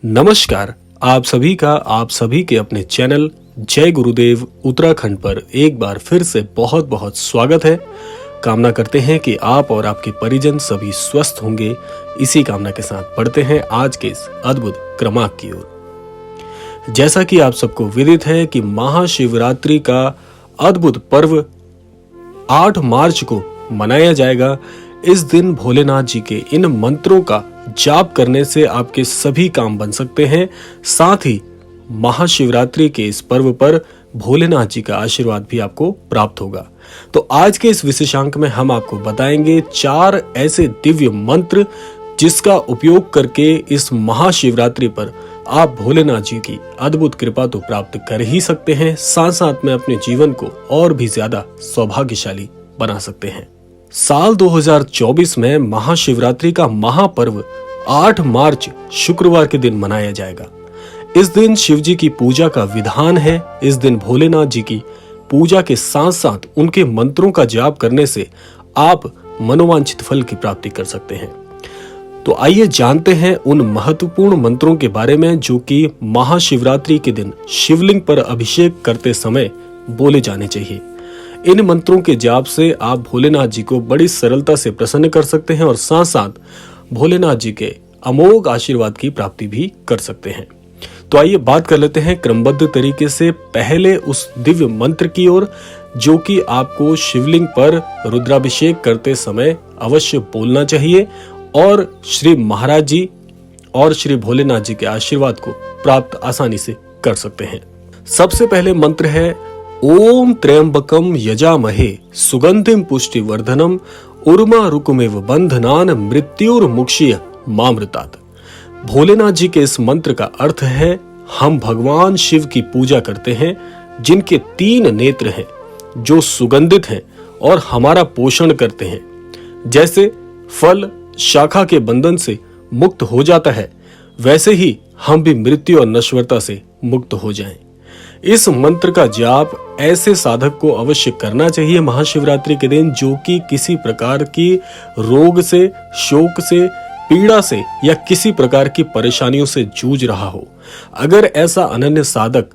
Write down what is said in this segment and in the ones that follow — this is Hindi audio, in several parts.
नमस्कार। आप सभी के अपने चैनल जय गुरुदेव उत्तराखंड पर एक बार फिर से बहुत बहुत स्वागत है। कामना करते हैं कि आप और आपके परिजन सभी स्वस्थ होंगे। इसी कामना के साथ बढ़ते हैं आज के इस अद्भुत क्रमांक की ओर। जैसा कि आप सबको विदित है कि महाशिवरात्रि का अद्भुत पर्व 8 मार्च को मनाया जाएगा। इस दिन भोलेनाथ जी के इन मंत्रों का जाप करने से आपके सभी काम बन सकते हैं। साथ ही महाशिवरात्रि के इस पर्व पर भोलेनाथ जी का आशीर्वाद भी आपको प्राप्त होगा। तो आज के इस विशेषांक में हम आपको बताएंगे 4 ऐसे दिव्य मंत्र जिसका उपयोग करके इस महाशिवरात्रि पर आप भोलेनाथ जी की अद्भुत कृपा तो प्राप्त कर ही सकते हैं, साथ साथ में अपने जीवन को और भी ज्यादा सौभाग्यशाली बना सकते हैं। साल 2024 में महाशिवरात्रि का महापर्व 8 मार्च शुक्रवार के दिन मनाया जाएगा। इस दिन शिव जी की पूजा का विधान है। इस दिन भोलेनाथ जी की पूजा के साथ साथ उनके मंत्रों का जाप करने से आप मनोवांछित फल की प्राप्ति कर सकते हैं। तो आइए जानते हैं उन महत्वपूर्ण मंत्रों के बारे में जो कि महाशिवरात्रि के दिन शिवलिंग पर अभिषेक करते समय बोले जाने चाहिए। इन मंत्रों के जाप से आप भोलेनाथ जी को बड़ी सरलता से प्रसन्न कर सकते हैं और साथ साथ भोलेनाथ जी के अमोघ आशीर्वाद की प्राप्ति भी कर सकते हैं। तो आइए बात कर लेते हैं क्रमबद्ध तरीके से पहले उस दिव्य मंत्र की ओर जो कि आपको शिवलिंग पर रुद्राभिषेक करते समय अवश्य बोलना चाहिए और श्री महाराज जी और श्री भोलेनाथ जी के आशीर्वाद को प्राप्त आसानी से कर सकते हैं। सबसे पहले मंत्र है ओम त्र्यंबकम यजामहे सुगंधिम पुष्टिवर्धनम उर्मारुकमेव बंधनान मृत्युर्मुक्षीय मामृतात्। भोलेनाथ जी के इस मंत्र का अर्थ है हम भगवान शिव की पूजा करते हैं जिनके 3 नेत्र हैं जो सुगंधित हैं और हमारा पोषण करते हैं। जैसे फल शाखा के बंधन से मुक्त हो जाता है वैसे ही हम भी मृत्यु और नश्वरता से मुक्त हो जाएं। इस मंत्र का जाप ऐसे साधक को अवश्य करना चाहिए महाशिवरात्रि के दिन जो कि किसी प्रकार की रोग से, शोक से, पीड़ा से या किसी प्रकार की परेशानियों से जूझ रहा हो। अगर ऐसा अनन्य साधक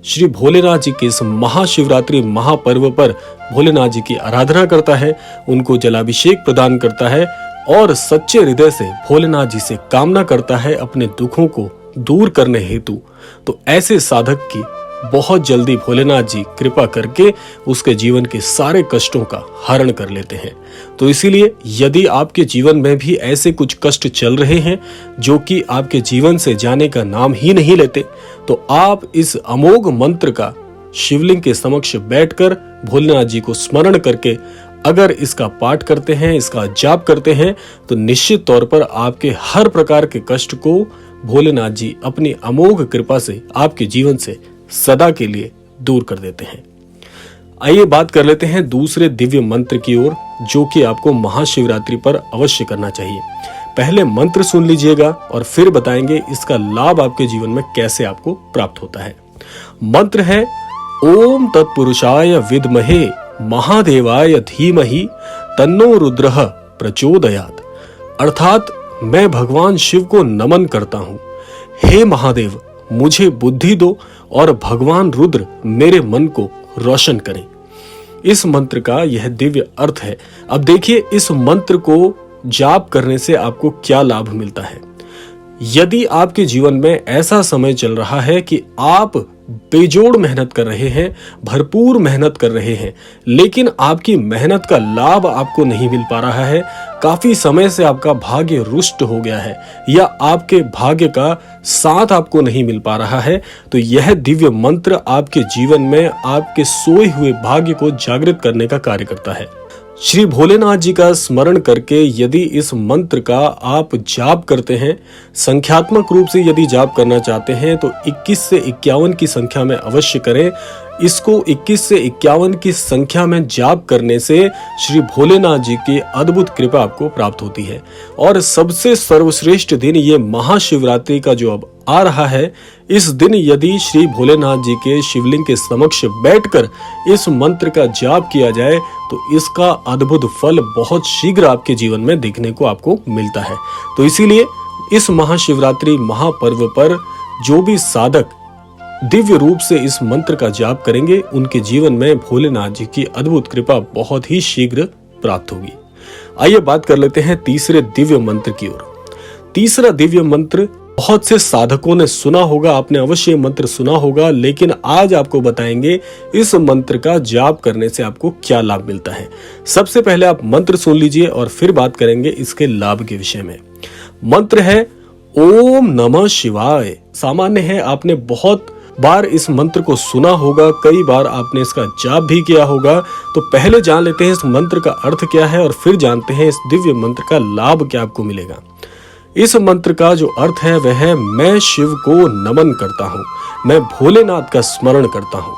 श्री भोलेनाथ जी के इस महाशिवरात्रि महापर्व पर भोलेनाथ जी की आराधना करता है, उनको जलाभिषेक प्रदान करता है और सच्चे हृदय से भोलेनाथ जी से कामना करता है अपने दुखों को दूर करने हेतु, तो ऐसे साधक की बहुत जल्दी भोलेनाथ जी कृपा करके उसके जीवन के सारे कष्टों का हरण कर लेते हैं। तो इसीलिए यदि आपके जीवन में भी ऐसे कुछ कष्ट चल रहे हैं जो कि आपके जीवन से जाने का नाम ही नहीं लेते, तो आप इस अमोघ मंत्र का शिवलिंग के समक्ष बैठकर भोलेनाथ जी को स्मरण करके अगर इसका पाठ करते हैं, इसका जाप करते हैं, तो निश्चित तौर पर आपके हर प्रकार के कष्ट को भोलेनाथ जी अपनी अमोघ कृपा से आपके जीवन से सदा के लिए दूर कर देते हैं। आइए बात कर लेते हैं दूसरे दिव्य मंत्र की ओर जो कि आपको महाशिवरात्रि पर अवश्य करना चाहिए। पहले मंत्र सुन लीजिएगा और फिर बताएंगे इसका लाभ आपके जीवन में कैसे आपको प्राप्त होता है। मंत्र है ओम तत्पुरुषाय विद्महे महादेवाय धीमहि तन्नो रुद्रः प्रचोदयात्। अर्थात मैं भगवान शिव को नमन करता हूँ। हे महादेव मुझे बुद्धि दो और भगवान रुद्र मेरे मन को रोशन करें। इस मंत्र का यह दिव्य अर्थ है। अब देखिए इस मंत्र को जाप करने से आपको क्या लाभ मिलता है। यदि आपके जीवन में ऐसा समय चल रहा है कि आप बेजोड़ मेहनत कर रहे हैं, भरपूर मेहनत कर रहे हैं, लेकिन आपकी मेहनत का लाभ आपको नहीं मिल पा रहा है, काफी समय से आपका भाग्य रुष्ट हो गया है या आपके भाग्य का साथ आपको नहीं मिल पा रहा है, तो यह दिव्य मंत्र आपके जीवन में आपके सोए हुए भाग्य को जागृत करने का कार्य करता है। श्री भोलेनाथ जी का स्मरण करके यदि इस मंत्र का आप जाप करते हैं, संख्यात्मक रूप से यदि जाप करना चाहते हैं तो 21 से 51 की संख्या में अवश्य करें। इसको 21 से 51 की संख्या में जाप करने से श्री भोलेनाथ जी की अद्भुत कृपा आपको प्राप्त होती है। और सबसे सर्वश्रेष्ठ दिन ये महाशिवरात्रि का जो अब आ रहा है, इस दिन यदि श्री भोलेनाथ जी के शिवलिंग के समक्ष बैठकर इस मंत्र का जाप किया जाए तो इसका अद्भुत फल बहुत शीघ्र आपके जीवन में देखने को आपको मिलता है। तो इसीलिए इस महाशिवरात्रि महापर्व पर जो भी साधक दिव्य रूप से इस मंत्र का जाप करेंगे, उनके जीवन में भोलेनाथ जी की अद्भुत कृपा बहुत ही शीघ्र प्राप्त होगी। आइए बात कर लेते हैं तीसरे दिव्य मंत्र की ओर। तीसरा दिव्य मंत्र बहुत से साधकों ने सुना होगा, आपने अवश्य मंत्र सुना होगा, लेकिन आज आपको बताएंगे इस मंत्र का जाप करने से आपको क्या लाभ मिलता है। सबसे पहले आप मंत्र सुन लीजिए और फिर बात करेंगे इसके लाभ के विषय में। मंत्र है ओम नमः शिवाय। सामान्य है, आपने बहुत बार इस मंत्र को सुना होगा, कई बार आपने इसका जाप भी किया होगा। तो पहले जान लेते हैं इस मंत्र का अर्थ क्या है और फिर जानते हैं इस दिव्य मंत्र का लाभ क्या आपको मिलेगा। इस मंत्र का जो अर्थ है वह है मैं शिव को नमन करता हूँ, मैं भोलेनाथ का स्मरण करता हूँ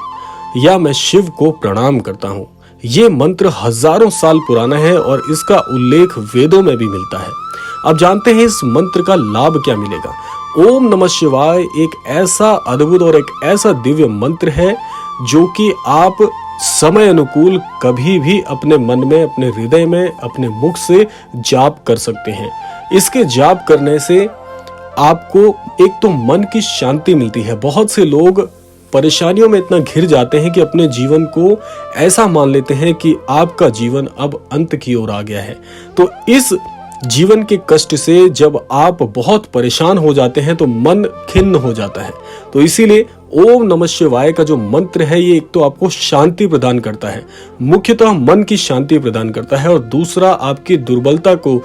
या मैं शिव को प्रणाम करता हूँ। ये मंत्र हजारों साल पुराना है और इसका उल्लेख वेदों में भी मिलता है। अब जानते हैं इस मंत्र का लाभ क्या मिलेगा। ओम नमः शिवाय एक ऐसा अद्भुत और एक ऐसा दिव्य मंत्र है जो कि आप समय अनुकूल कभी भी अपने मन में, अपने हृदय में, अपने मुख से जाप कर सकते हैं। इसके जाप करने से आपको एक तो मन की शांति मिलती है। बहुत से लोग परेशानियों में इतना घिर जाते हैं कि अपने जीवन को ऐसा मान लेते हैं कि आपका जीवन अब अंत की ओर आ गया है। तो इस जीवन के कष्ट से जब आप बहुत परेशान हो जाते हैं तो मन खिन्न हो जाता है। तो इसीलिए ओम नमः शिवाय का जो मंत्र है ये एक तो आपको शांति प्रदान करता है, मुख्यतः मन की शांति प्रदान करता है, और दूसरा आपकी दुर्बलता को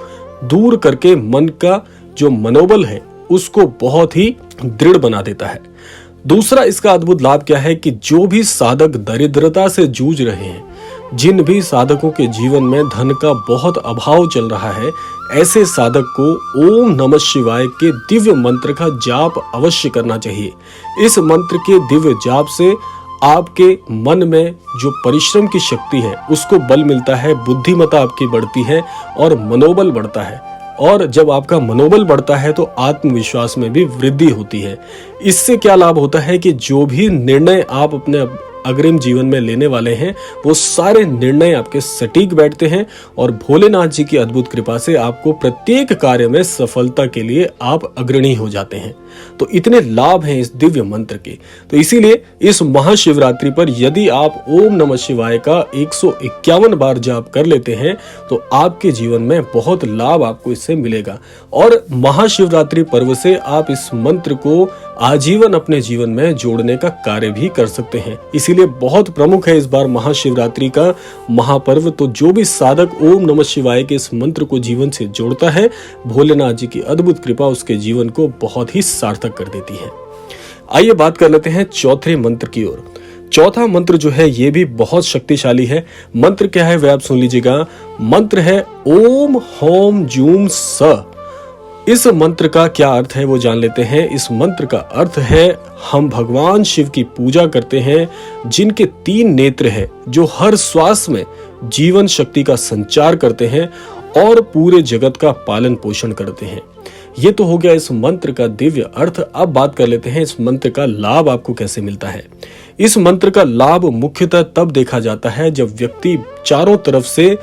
दूर करके मन का जो मनोबल है उसको बहुत ही दृढ़ बना देता है। दूसरा इसका अद्भुत लाभ क्या है कि जो भी साधक दरिद्रता से जूझ रहे हैं, जिन भी साधकों के जीवन में धन का बहुत अभाव चल रहा है, ऐसे साधक को ओम नमः शिवाय के दिव्य मंत्र का जाप अवश्य करना चाहिए। इस मंत्र के दिव्य जाप से आपके मन में जो परिश्रम की शक्ति है उसको बल मिलता है, बुद्धिमत्ता आपकी बढ़ती है और मनोबल बढ़ता है। और जब आपका मनोबल बढ़ता है तो आत्मविश्वास में भी वृद्धि होती है। इससे क्या लाभ होता है कि जो भी निर्णय आप अपने अग्रिम जीवन में लेने वाले हैं वो सारे निर्णय आपके सटीक बैठते हैं और भोलेनाथ जी की अद्भुत कृपा से आपको प्रत्येक कार्य में सफलता के लिए आप अग्रणी हो जाते हैं। तो इतने लाभ हैं इस दिव्य मंत्र के। तो इसीलिए इस महाशिवरात्रि पर यदि आप ओम नमः शिवाय का 151 बार जाप कर लेते हैं तो आपके जीवन में बहुत लाभ आपको इससे मिलेगा। और महाशिवरात्रि पर्व से आप इस मंत्र को आजीवन अपने जीवन में जोड़ने का कार्य भी कर सकते हैं। इसीलिए बहुत प्रमुख है इस बार महाशिवरात्रि का महापर्व। तो जो भी साधक ओम नमः शिवाय के इस मंत्र को जीवन से जोड़ता है, भोलेनाथ जी की अद्भुत कृपा उसके जीवन को बहुत ही सार्थक कर देती है। आइए बात कर लेते हैं चौथे मंत्र की ओर। चौथा मंत्र जो है ये भी बहुत शक्तिशाली है। मंत्र क्या है वह आप सुन लीजिएगा। मंत्र है ओम होम जूम स। इस मंत्र का क्या अर्थ है वो जान लेते हैं। इस मंत्र का अर्थ है हम भगवान शिव की पूजा करते हैं जिनके 3 नेत्र हैं, जो हर श्वास में जीवन शक्ति का संचार करते हैं और पूरे जगत का पालन पोषण करते हैं। ये तो हो गया इस मंत्र का दिव्य अर्थ। अब बात कर लेते हैं इस मंत्र का लाभ आपको कैसे मिलता है। इस मंत्र का लाभ मुख्यतः तब देखा जाता है जब व्यक्ति चारों तरफ से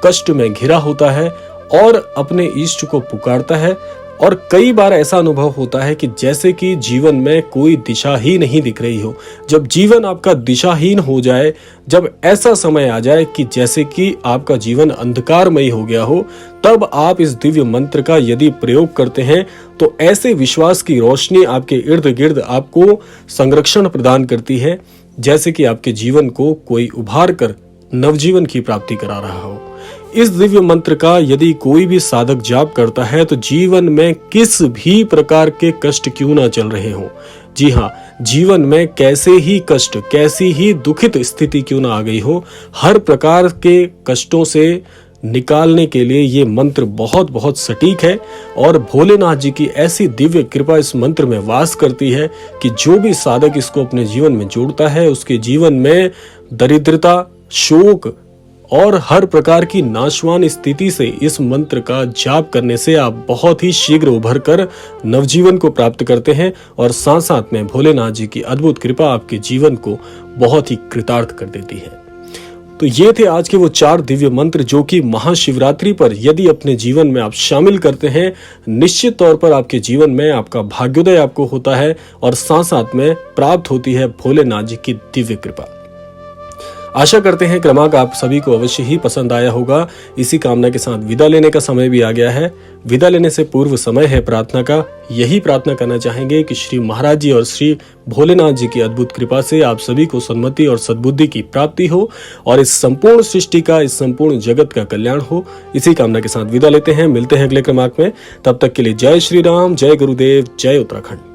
कष्ट में घिरा होता है और अपने इष्ट को पुकारता है। और कई बार ऐसा अनुभव होता है कि जैसे कि जीवन में कोई दिशा ही नहीं दिख रही हो। जब जीवन आपका दिशाहीन हो जाए, जब ऐसा समय आ जाए कि जैसे कि आपका जीवन अंधकारमय हो गया हो, तब आप इस दिव्य मंत्र का यदि प्रयोग करते हैं तो ऐसे विश्वास की रोशनी आपके इर्द गिर्द आपको संरक्षण प्रदान करती है जैसे कि आपके जीवन को कोई उभार कर नवजीवन की प्राप्ति करा रहा हो। इस दिव्य मंत्र का यदि कोई भी साधक जाप करता है तो जीवन में किस भी प्रकार के कष्ट क्यों ना चल रहे हों, जी हाँ, जीवन में कैसे ही कष्ट, कैसी ही दुखित स्थिति क्यों ना आ गई हो, हर प्रकार के कष्टों से निकालने के लिए ये मंत्र बहुत बहुत सटीक है। और भोलेनाथ जी की ऐसी दिव्य कृपा इस मंत्र में वास करती है कि जो भी साधक इसको अपने जीवन में जोड़ता है उसके जीवन में दरिद्रता, शोक और हर प्रकार की नाशवान स्थिति से इस मंत्र का जाप करने से आप बहुत ही शीघ्र उभर कर नवजीवन को प्राप्त करते हैं और साथ साथ में भोलेनाथ जी की अद्भुत कृपा आपके जीवन को बहुत ही कृतार्थ कर देती है। तो ये थे आज के वो 4 दिव्य मंत्र जो कि महाशिवरात्रि पर यदि अपने जीवन में आप शामिल करते हैं, निश्चित तौर पर आपके जीवन में आपका भाग्योदय आपको होता है और साथ साथ में प्राप्त होती है भोलेनाथ जी की दिव्य कृपा। आशा करते हैं क्रमांक आप सभी को अवश्य ही पसंद आया होगा। इसी कामना के साथ विदा लेने का समय भी आ गया है। विदा लेने से पूर्व समय है प्रार्थना का। यही प्रार्थना करना चाहेंगे कि श्री महाराज जी और श्री भोलेनाथ जी की अद्भुत कृपा से आप सभी को सन्मति और सद्बुद्धि की प्राप्ति हो और इस संपूर्ण सृष्टि का, इस संपूर्ण जगत का कल्याण हो। इसी कामना के साथ विदा लेते हैं। मिलते हैं अगले क्रमांक में। तब तक के लिए जय श्री राम, जय गुरुदेव, जय उत्तराखंड।